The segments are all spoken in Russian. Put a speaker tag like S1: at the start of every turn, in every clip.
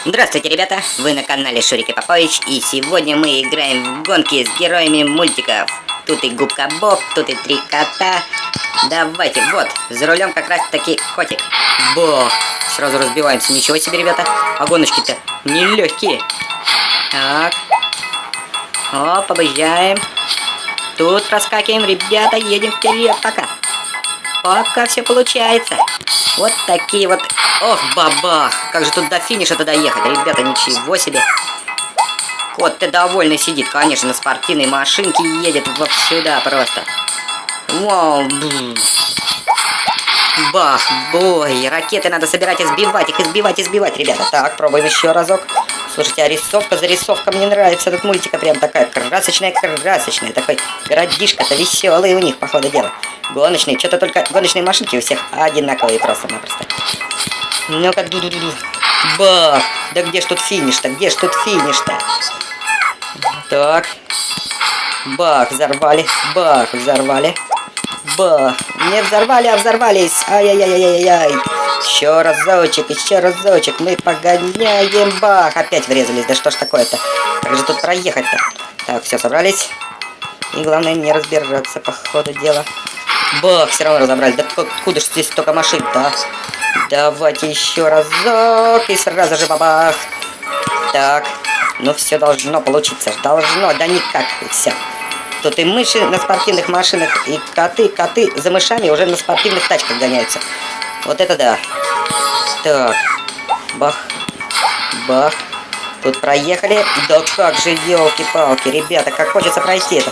S1: Здравствуйте, ребята! Вы на канале Шурик и Попович, и сегодня мы играем в гонки с героями мультиков. Тут и Губка Боб, тут и Три кота. Давайте, вот, за рулем как раз таки котик. Бах! Сразу разбиваемся. Ничего себе, ребята, а гоночки-то нелегкие. Так. Оп, объезжаем. Тут проскакиваем, ребята, едем вперед пока. Пока все получается. Вот такие вот. Ох, бабах! Как же тут до финиша-то доехать, ребята, ничего себе. Кот, ты довольный сидит, конечно, на спортивной машинке едет вот сюда просто. Вау! Бах! Бой! Ракеты надо собирать и сбивать их, избивать, ребята. Так, пробуем еще разок. Слушайте, а рисовка за рисовкой мне нравится этот мультик, прям такая красочная. Такой городишко-то веселый у них, по ходу дела. Гоночные, что-то только гоночные машинки у всех одинаковые просто-напросто. Ну-ка, ду-ду-ду-ду. Бах! Да где ж тут финиш-то? Так. Бах, взорвали. Бах, взорвали. Бах. Не взорвали, а взорвались. Ай-яй-яй-яй-яй. Еще разочек. Мы погоняем. Бах. Опять врезались. Да что ж такое-то? Как же тут проехать-то? Так, все, собрались. И главное не разбираться по ходу дела. Бах, все равно разобрались. Да откуда ж здесь столько машин, да? Давайте еще разок. И сразу же бабах. Так. Ну все должно получиться. Должно. Да никак. И все. Тут и мыши на спортивных машинах, и коты за мышами уже на спортивных тачках гоняются. Вот это да. Так. Бах. Бах. Тут проехали. Да как же, елки-палки, ребята, как хочется пройти это.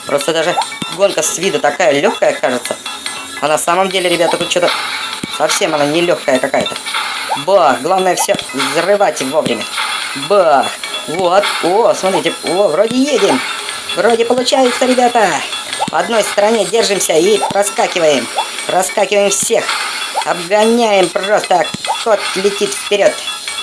S1: Просто даже гонка с виду такая легкая, кажется. А на самом деле, ребята, тут что-то совсем она не легкая какая-то. Бах. Главное все взрывать вовремя. Бах. Вот. О, смотрите. О, вроде едем. Вроде получается, ребята. В одной стороне держимся и проскакиваем. Проскакиваем всех. Обгоняем просто. Кот летит вперед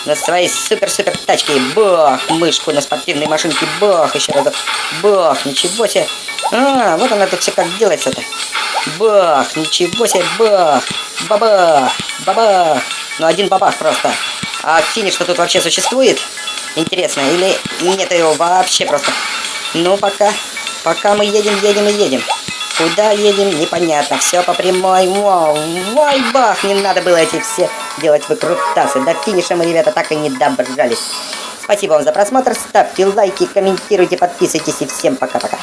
S1: на своей супер-супер тачке. Бах, мышку на спортивной машинке. Бах, еще разок. Бах, ничего себе. А, вот она тут все как делается-то. Бах, ничего себе. Бах, бабах, бабах. Ну, один бабах просто. А финиш-то тут вообще существует? Интересно, или нет его вообще просто? Ну, пока мы едем. Куда едем, непонятно. Все по прямой. Ой, бах, не надо было эти все делать выкрутасы. До финиша мы, ребята, так и не добрались. Спасибо вам за просмотр. Ставьте лайки, комментируйте, подписывайтесь. И всем пока-пока.